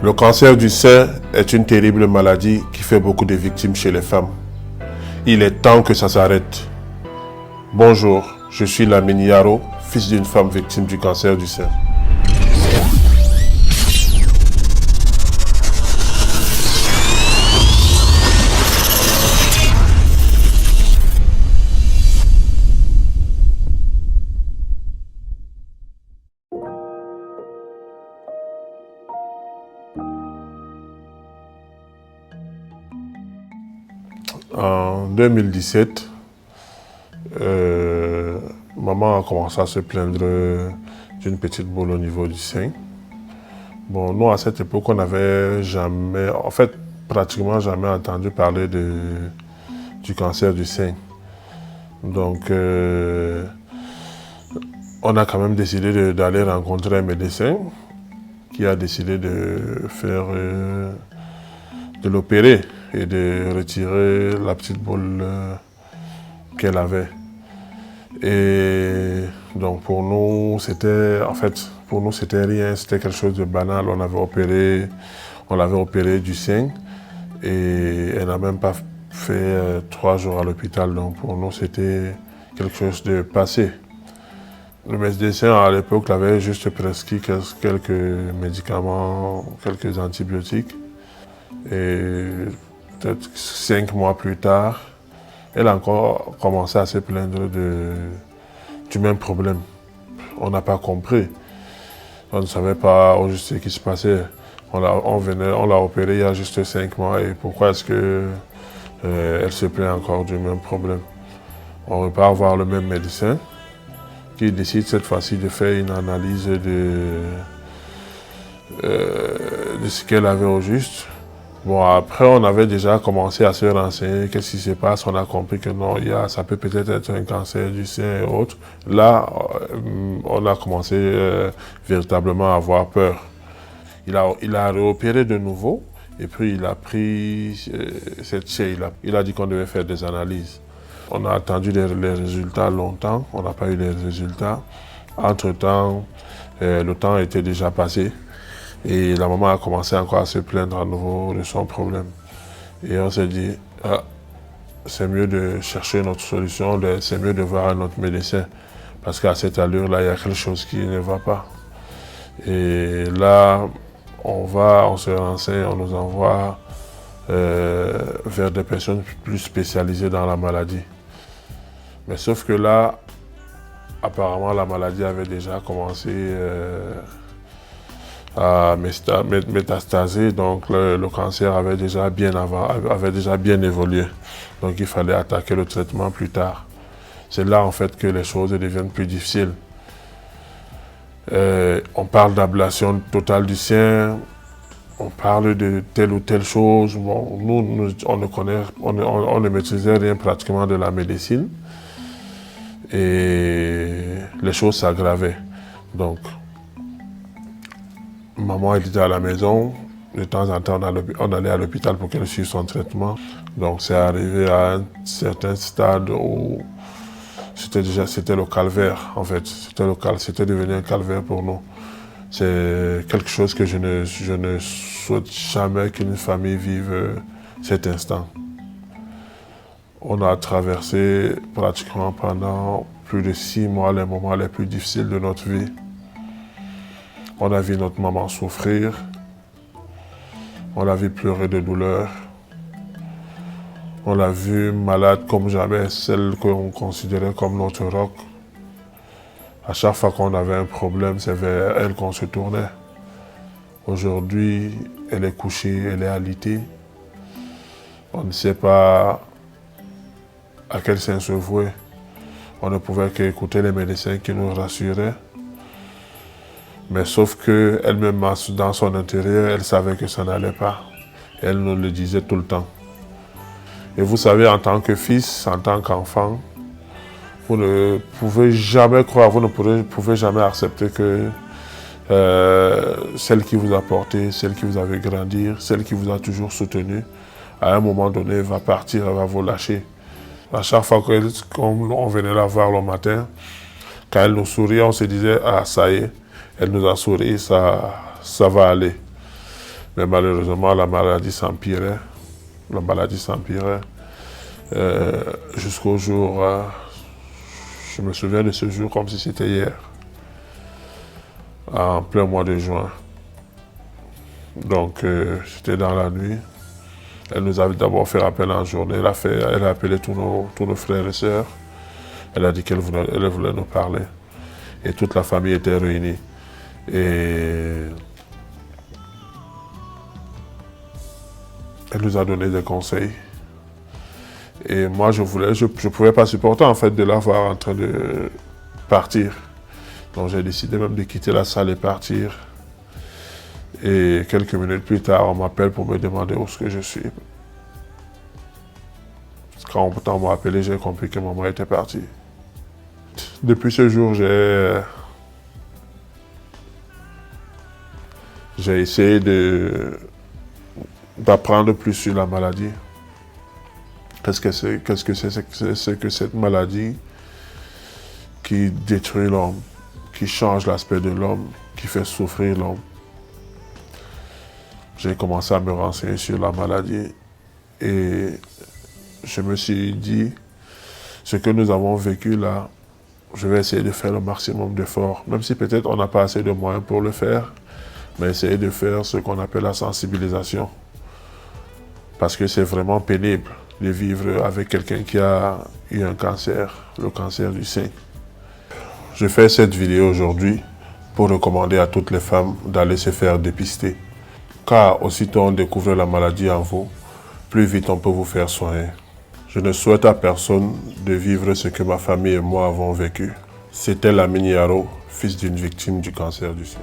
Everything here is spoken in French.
Le cancer du sein est une terrible maladie qui fait beaucoup de victimes chez les femmes. Il est temps que ça s'arrête. Bonjour, je suis Lamine Yaro, fils d'une femme victime du cancer du sein. En 2017, maman a commencé à se plaindre d'une petite boule au niveau du sein. Bon, nous, à cette époque, on n'avait jamais, pratiquement jamais entendu parler du cancer du sein. Donc, on a quand même décidé d'aller rencontrer un médecin qui a décidé de faire, de l'opérer et de retirer la petite boule qu'elle avait. Et donc pour nous, c'était rien, c'était quelque chose de banal. On l'avait opéré du sein et elle n'a même pas fait 3 jours à l'hôpital. Donc pour nous, c'était quelque chose de passé. Le médecin à l'époque avait juste prescrit quelques médicaments, quelques antibiotiques. Et peut-être 5 mois plus tard, elle a encore commencé à se plaindre du même problème. On n'a pas compris. On ne savait pas au juste ce qui se passait. On l'a opérée il y a juste 5 mois et pourquoi est-ce qu'elle se plaint encore du même problème? On repart voir le même médecin qui décide cette fois-ci de faire une analyse de ce qu'elle avait au juste. Bon, après, on avait déjà commencé à se renseigner, qu'est-ce qui se passe, on a compris que non, ça peut peut-être être un cancer du sein et autres. Là, on a commencé véritablement à avoir peur. Il a réopéré de nouveau, et puis il a pris cette chaise, il a dit qu'on devait faire des analyses. On a attendu les résultats longtemps, on n'a pas eu les résultats. Entre-temps, le temps était déjà passé. Et la maman a commencé encore à se plaindre à nouveau de son problème. Et on s'est dit, c'est mieux de chercher notre solution, c'est mieux de voir un autre médecin. Parce qu'à cette allure-là, il y a quelque chose qui ne va pas. Et là, on se renseigne, on nous envoie vers des personnes plus spécialisées dans la maladie. Mais sauf que là, apparemment, la maladie avait déjà commencé à métastaser, donc le cancer avait déjà bien évolué. Donc il fallait attaquer le traitement plus tard. C'est là en fait que les choses deviennent plus difficiles. On parle d'ablation totale du sein, on parle de telle ou telle chose. Bon, nous on ne maîtrisait rien pratiquement de la médecine et les choses s'aggravaient. Donc maman était à la maison, de temps en temps on allait à l'hôpital pour qu'elle suive son traitement. Donc c'est arrivé à un certain stade où c'était le calvaire en fait. C'était devenu un calvaire pour nous. C'est quelque chose que je ne souhaite jamais qu'une famille vive cet instant. On a traversé pratiquement pendant plus de 6 mois les moments les plus difficiles de notre vie. On a vu notre maman souffrir, on l'a vu pleurer de douleur, on l'a vue malade comme jamais, celle qu'on considérait comme notre roc. À chaque fois qu'on avait un problème, c'est vers elle qu'on se tournait. Aujourd'hui, elle est couchée, elle est alitée. On ne sait pas à quel sein se vouer. On ne pouvait qu'écouter les médecins qui nous rassuraient. Mais sauf qu'elle-même, dans son intérieur, elle savait que ça n'allait pas. Elle nous le disait tout le temps. Et vous savez, en tant que fils, en tant qu'enfant, vous ne pouvez jamais croire, vous ne pouvez jamais accepter que celle qui vous a porté, celle qui vous a fait grandir, celle qui vous a toujours soutenu, à un moment donné, va partir, elle va vous lâcher. À chaque fois qu'on venait la voir le matin, quand elle nous souriait, on se disait « Ah, ça y est ». Elle nous a souri, ça va aller. Mais malheureusement, la maladie s'empirait. La maladie s'empirait jusqu'au jour, je me souviens de ce jour comme si c'était hier, en plein mois de juin. Donc, c'était dans la nuit. Elle nous avait d'abord fait appel en journée. Elle a appelé tous nos frères et sœurs. Elle a dit qu'elle voulait nous parler. Et toute la famille était réunie. Et elle nous a donné des conseils. Et moi, je ne pouvais pas supporter en fait de la voir en train de partir. Donc j'ai décidé même de quitter la salle et partir. Et quelques minutes plus tard, on m'appelle pour me demander où est-ce que je suis. Quand on m'a appelé, j'ai compris que maman était partie. Depuis ce jour, j'ai essayé d'apprendre plus sur la maladie. Qu'est-ce que cette maladie qui détruit l'homme, qui change l'aspect de l'homme, qui fait souffrir l'homme. J'ai commencé à me renseigner sur la maladie et je me suis dit, ce que nous avons vécu là, je vais essayer de faire le maximum d'efforts, même si peut-être on n'a pas assez de moyens pour le faire, mais essayer de faire ce qu'on appelle la sensibilisation. Parce que c'est vraiment pénible de vivre avec quelqu'un qui a eu un cancer, le cancer du sein. Je fais cette vidéo aujourd'hui pour recommander à toutes les femmes d'aller se faire dépister. Car aussitôt on découvre la maladie en vous, plus vite on peut vous faire soigner. Je ne souhaite à personne de vivre ce que ma famille et moi avons vécu. C'était Lamine Yaro, fils d'une victime du cancer du sein.